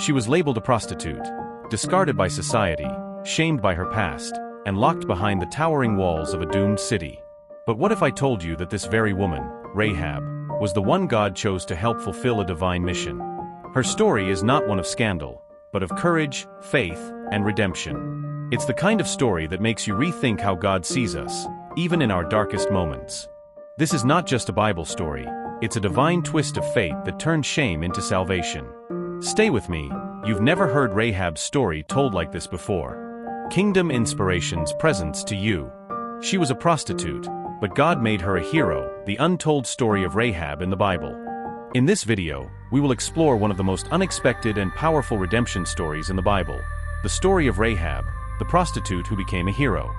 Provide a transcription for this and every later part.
She was labeled a prostitute, discarded by society, shamed by her past, and locked behind the towering walls of a doomed city. But what if I told you that this very woman, Rahab, was the one God chose to help fulfill a divine mission? Her story is not one of scandal, but of courage, faith, and redemption. It's the kind of story that makes you rethink how God sees us, even in our darkest moments. This is not just a Bible story, it's a divine twist of fate that turns shame into salvation. Stay with me, you've never heard Rahab's story told like this before. Kingdom Inspirations presents to you. She was a prostitute, but God made her a hero, the untold story of Rahab in the Bible. In this video, we will explore one of the most unexpected and powerful redemption stories in the Bible, the story of Rahab, the prostitute who became a hero.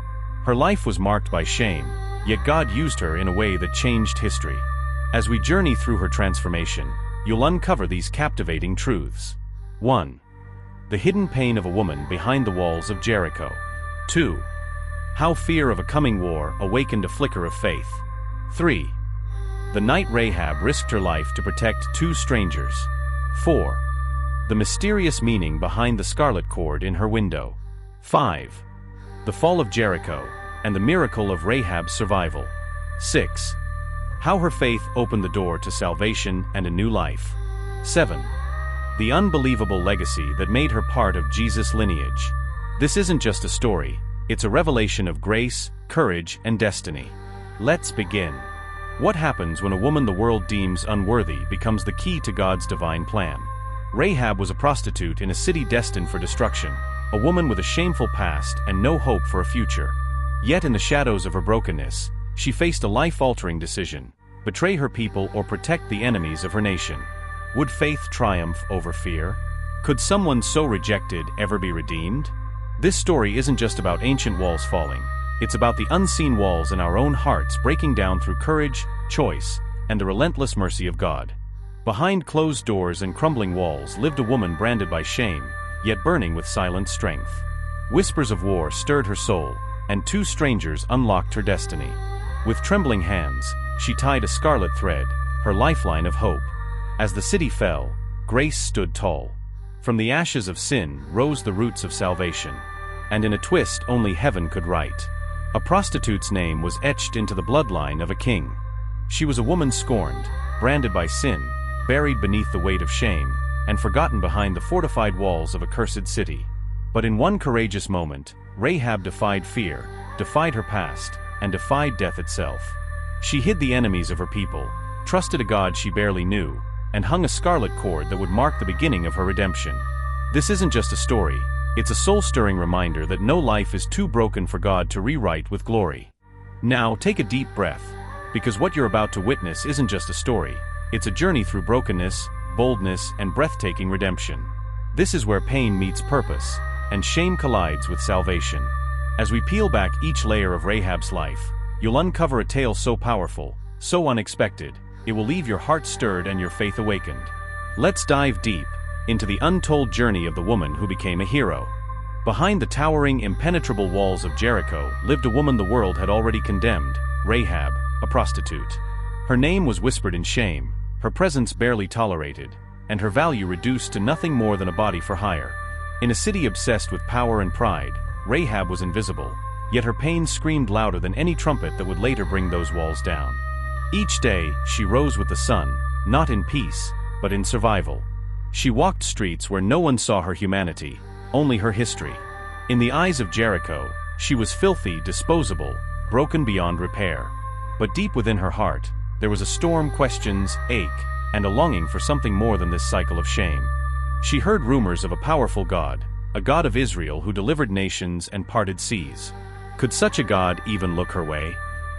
Her life was marked by shame, yet God used her in a way that changed history. As we journey through her transformation, you'll uncover these captivating truths. 1. The hidden pain of a woman behind the walls of Jericho. 2. How fear of a coming war awakened a flicker of faith. 3. The night Rahab risked her life to protect two strangers. 4. The mysterious meaning behind the scarlet cord in her window. 5. The fall of Jericho, and the miracle of Rahab's survival. 6. How her faith opened the door to salvation and a new life. 7. The unbelievable legacy that made her part of Jesus' lineage. This isn't just a story, it's a revelation of grace, courage, and destiny. Let's begin. What happens when a woman the world deems unworthy becomes the key to God's divine plan? Rahab was a prostitute in a city destined for destruction, a woman with a shameful past and no hope for a future. Yet in the shadows of her brokenness, she faced a life-altering decision: betray her people or protect the enemies of her nation. Would faith triumph over fear? Could someone so rejected ever be redeemed? This story isn't just about ancient walls falling, it's about the unseen walls in our own hearts breaking down through courage, choice, and the relentless mercy of God. Behind closed doors and crumbling walls lived a woman branded by shame, yet burning with silent strength. Whispers of war stirred her soul, and two strangers unlocked her destiny. With trembling hands, she tied a scarlet thread, her lifeline of hope. As the city fell, grace stood tall. From the ashes of sin rose the roots of salvation. And in a twist only heaven could write, a prostitute's name was etched into the bloodline of a king. She was a woman scorned, branded by sin, buried beneath the weight of shame, and forgotten behind the fortified walls of a cursed city. But in one courageous moment, Rahab defied fear, defied her past, and defied death itself. She hid the enemies of her people, trusted a God she barely knew, and hung a scarlet cord that would mark the beginning of her redemption. This isn't just a story, it's a soul-stirring reminder that no life is too broken for God to rewrite with glory. Now take a deep breath, because what you're about to witness isn't just a story, it's a journey through brokenness, boldness, and breathtaking redemption. This is where pain meets purpose, and shame collides with salvation. As we peel back each layer of Rahab's life, you'll uncover a tale so powerful, so unexpected, it will leave your heart stirred and your faith awakened. Let's dive deep into the untold journey of the woman who became a hero. Behind the towering, impenetrable walls of Jericho lived a woman the world had already condemned, Rahab, a prostitute. Her name was whispered in shame, her presence barely tolerated, and her value reduced to nothing more than a body for hire. In a city obsessed with power and pride, Rahab was invisible, yet her pain screamed louder than any trumpet that would later bring those walls down. Each day, she rose with the sun, not in peace, but in survival. She walked streets where no one saw her humanity, only her history. In the eyes of Jericho, she was filthy, disposable, broken beyond repair. But deep within her heart, there was a storm, questions, ache, and a longing for something more than this cycle of shame. She heard rumors of a powerful God, a God of Israel who delivered nations and parted seas. Could such a God even look her way?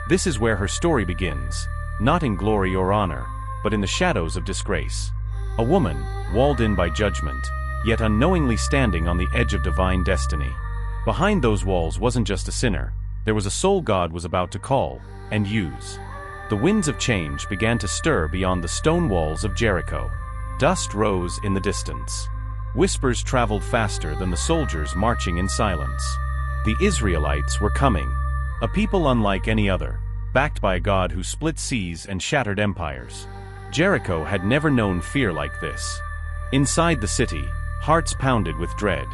This is where her story begins, not in glory or honor, but in the shadows of disgrace. A woman, walled in by judgment, yet unknowingly standing on the edge of divine destiny. Behind those walls wasn't just a sinner, there was a soul God was about to call and use. The winds of change began to stir beyond the stone walls of Jericho. Dust rose in the distance. Whispers traveled faster than the soldiers marching in silence. The Israelites were coming, a people unlike any other, backed by a God who split seas and shattered empires. Jericho had never known fear like this. Inside the city, Hearts pounded with dread.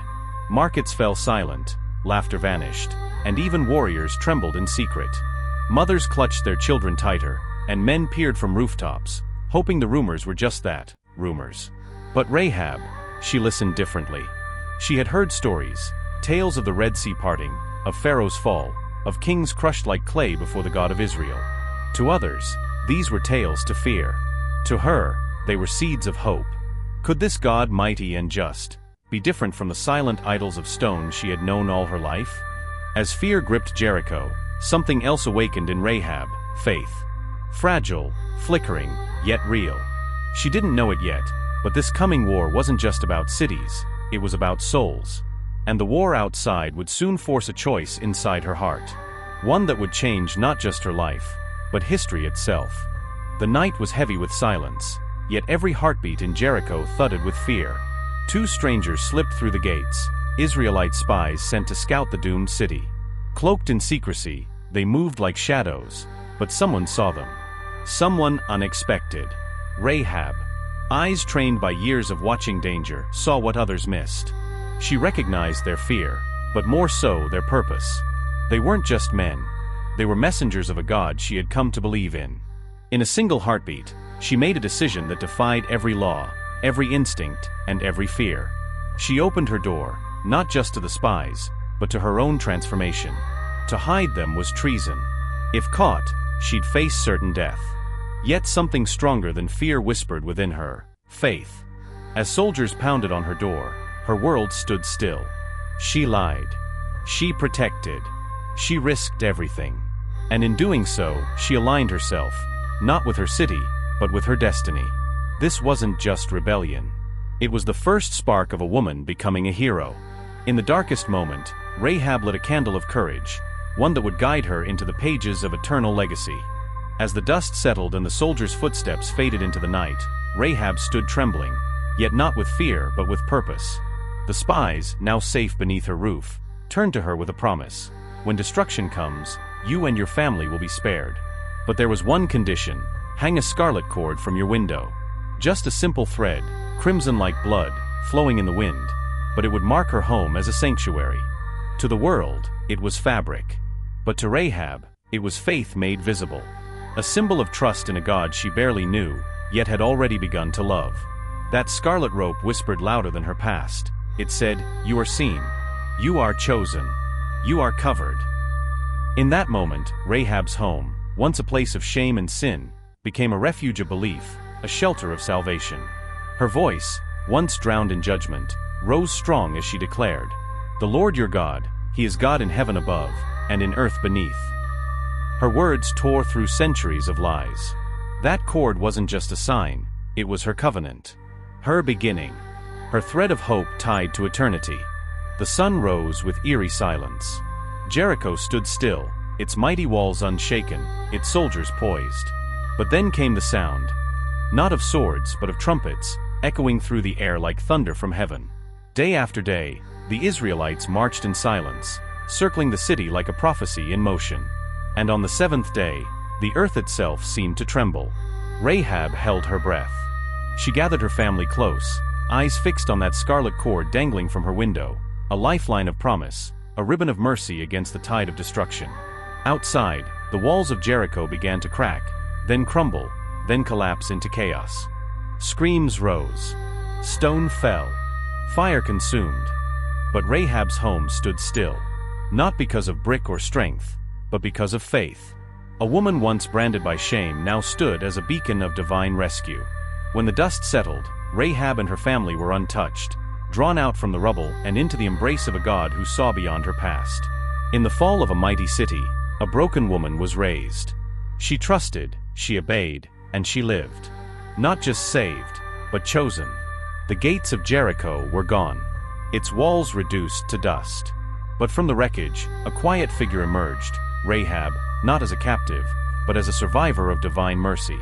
Markets fell silent, laughter vanished, and even warriors trembled in secret. Mothers clutched their children tighter, and men peered from rooftops, hoping the rumors were just that, rumors. But Rahab, she listened differently. She had heard stories, tales of the Red Sea parting, of Pharaoh's fall, of kings crushed like clay before the God of Israel. To others, these were tales to fear. To her, they were seeds of hope. Could this God, mighty and just, be different from the silent idols of stone she had known all her life? As fear gripped Jericho, something else awakened in Rahab, faith. Fragile, flickering, yet real. She didn't know it yet, but this coming war wasn't just about cities, it was about souls. And the war outside would soon force a choice inside her heart. One that would change not just her life, but history itself. The night was heavy with silence, yet every heartbeat in Jericho thudded with fear. Two strangers slipped through the gates, Israelite spies sent to scout the doomed city. Cloaked in secrecy, they moved like shadows, but someone saw them. Someone unexpected. Rahab. Eyes trained by years of watching danger, saw what others missed. She recognized their fear, but more so their purpose. They weren't just men. They were messengers of a God she had come to believe in. In a single heartbeat, she made a decision that defied every law, every instinct, and every fear. She opened her door, not just to the spies, but to her own transformation. To hide them was treason. If caught, she'd face certain death. Yet something stronger than fear whispered within her, faith. As soldiers pounded on her door, her world stood still. She lied. She protected. She risked everything. And in doing so, she aligned herself, not with her city, but with her destiny. This wasn't just rebellion. It was the first spark of a woman becoming a hero. In the darkest moment, Rahab lit a candle of courage, one that would guide her into the pages of eternal legacy. As the dust settled and the soldiers' footsteps faded into the night, Rahab stood trembling, yet not with fear but with purpose. The spies, now safe beneath her roof, turned to her with a promise. When destruction comes, you and your family will be spared. But there was one condition: hang a scarlet cord from your window. Just a simple thread, crimson like blood, flowing in the wind, but it would mark her home as a sanctuary. To the world, it was fabric. But to Rahab, it was faith made visible. A symbol of trust in a God she barely knew, yet had already begun to love. That scarlet rope whispered louder than her past. It said, "You are seen. You are chosen. You are covered." In that moment, Rahab's home, once a place of shame and sin, became a refuge of belief, a shelter of salvation. Her voice, once drowned in judgment, rose strong as she declared, "The Lord your God, He is God in heaven above, and in earth beneath." Her words tore through centuries of lies. That cord wasn't just a sign, it was her covenant. Her beginning. Her thread of hope tied to eternity. The sun rose with eerie silence. Jericho stood still, its mighty walls unshaken, its soldiers poised. But then came the sound. Not of swords, but of trumpets, echoing through the air like thunder from heaven. Day after day, the Israelites marched in silence, circling the city like a prophecy in motion. And on the seventh day, the earth itself seemed to tremble. Rahab held her breath. She gathered her family close, eyes fixed on that scarlet cord dangling from her window, a lifeline of promise, a ribbon of mercy against the tide of destruction. Outside, the walls of Jericho began to crack, then crumble, then collapse into chaos. Screams rose. Stone fell. Fire consumed. But Rahab's home stood still. Not because of brick or strength, but because of faith. A woman once branded by shame now stood as a beacon of divine rescue. When the dust settled, Rahab and her family were untouched, drawn out from the rubble and into the embrace of a God who saw beyond her past. In the fall of a mighty city, a broken woman was raised. She trusted, she obeyed, and she lived. Not just saved, but chosen. The gates of Jericho were gone, its walls reduced to dust. But from the wreckage, a quiet figure emerged, Rahab, not as a captive, but as a survivor of divine mercy.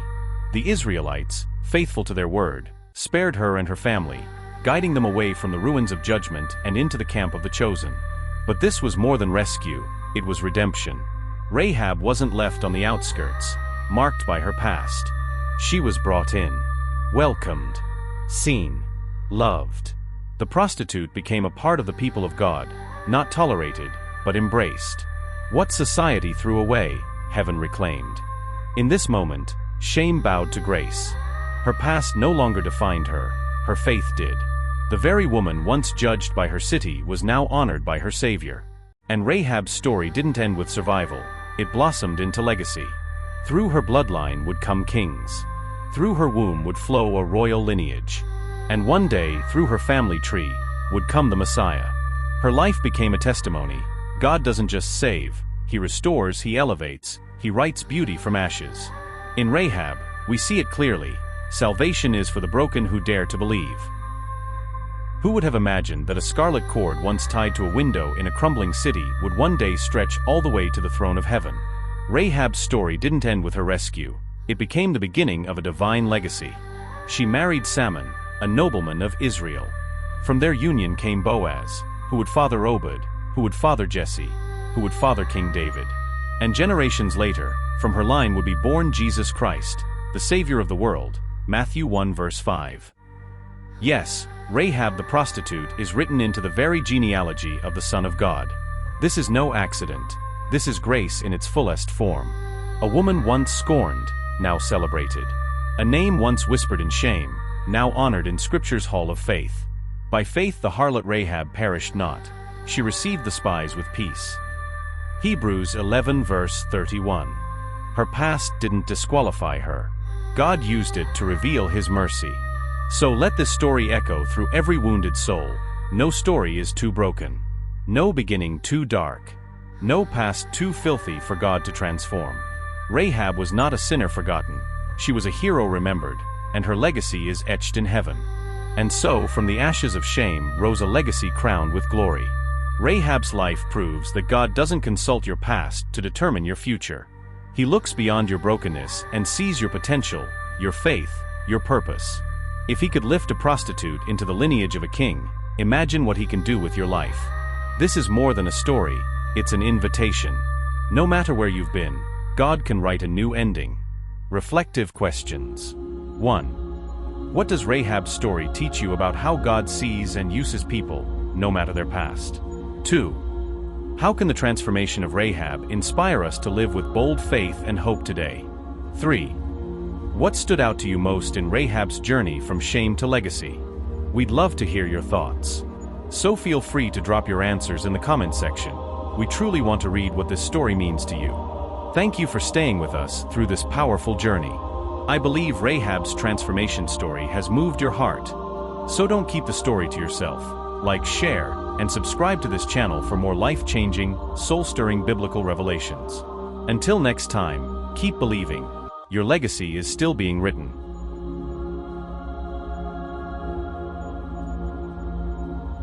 The Israelites, faithful to their word, spared her and her family, guiding them away from the ruins of judgment and into the camp of the chosen. But this was more than rescue, it was redemption. Rahab wasn't left on the outskirts, marked by her past. She was brought in, welcomed, seen, loved. The prostitute became a part of the people of God, not tolerated, but embraced. What society threw away, heaven reclaimed. In this moment, shame bowed to grace. Her past no longer defined her, her faith did. The very woman once judged by her city was now honored by her Savior. And Rahab's story didn't end with survival, it blossomed into legacy. Through her bloodline would come kings. Through her womb would flow a royal lineage. And one day, through her family tree, would come the Messiah. Her life became a testimony. God doesn't just save, He restores, He elevates, He writes beauty from ashes. In Rahab, we see it clearly. Salvation is for the broken who dare to believe. Who would have imagined that a scarlet cord once tied to a window in a crumbling city would one day stretch all the way to the throne of heaven? Rahab's story didn't end with her rescue. It became the beginning of a divine legacy. She married Salmon, a nobleman of Israel. From their union came Boaz, who would father Obed, who would father Jesse, who would father King David. And generations later, from her line would be born Jesus Christ, the Savior of the world, Matthew 1 verse 5. Yes, Rahab the prostitute is written into the very genealogy of the Son of God. This is no accident. This is grace in its fullest form. A woman once scorned, now celebrated. A name once whispered in shame, now honored in Scripture's hall of faith. By faith the harlot Rahab perished not. She received the spies with peace. Hebrews 11 verse 31. Her past didn't disqualify her. God used it to reveal His mercy. So let this story echo through every wounded soul. No story is too broken. No beginning too dark. No past too filthy for God to transform. Rahab was not a sinner forgotten. She was a hero remembered, and her legacy is etched in heaven. And so, from the ashes of shame rose a legacy crowned with glory. Rahab's life proves that God doesn't consult your past to determine your future. He looks beyond your brokenness and sees your potential, your faith, your purpose. If He could lift a prostitute into the lineage of a king, imagine what He can do with your life. This is more than a story, it's an invitation. No matter where you've been, God can write a new ending. Reflective questions. 1. What does Rahab's story teach you about how God sees and uses people, no matter their past? 2. How can the transformation of Rahab inspire us to live with bold faith and hope today? 3. What stood out to you most in Rahab's journey from shame to legacy? We'd love to hear your thoughts. So feel free to drop your answers in the comment section. We truly want to read what this story means to you. Thank you for staying with us through this powerful journey. I believe Rahab's transformation story has moved your heart. So don't keep the story to yourself. Like, share, and subscribe to this channel for more life-changing, soul-stirring biblical revelations. Until next time, keep believing. Your legacy is still being written.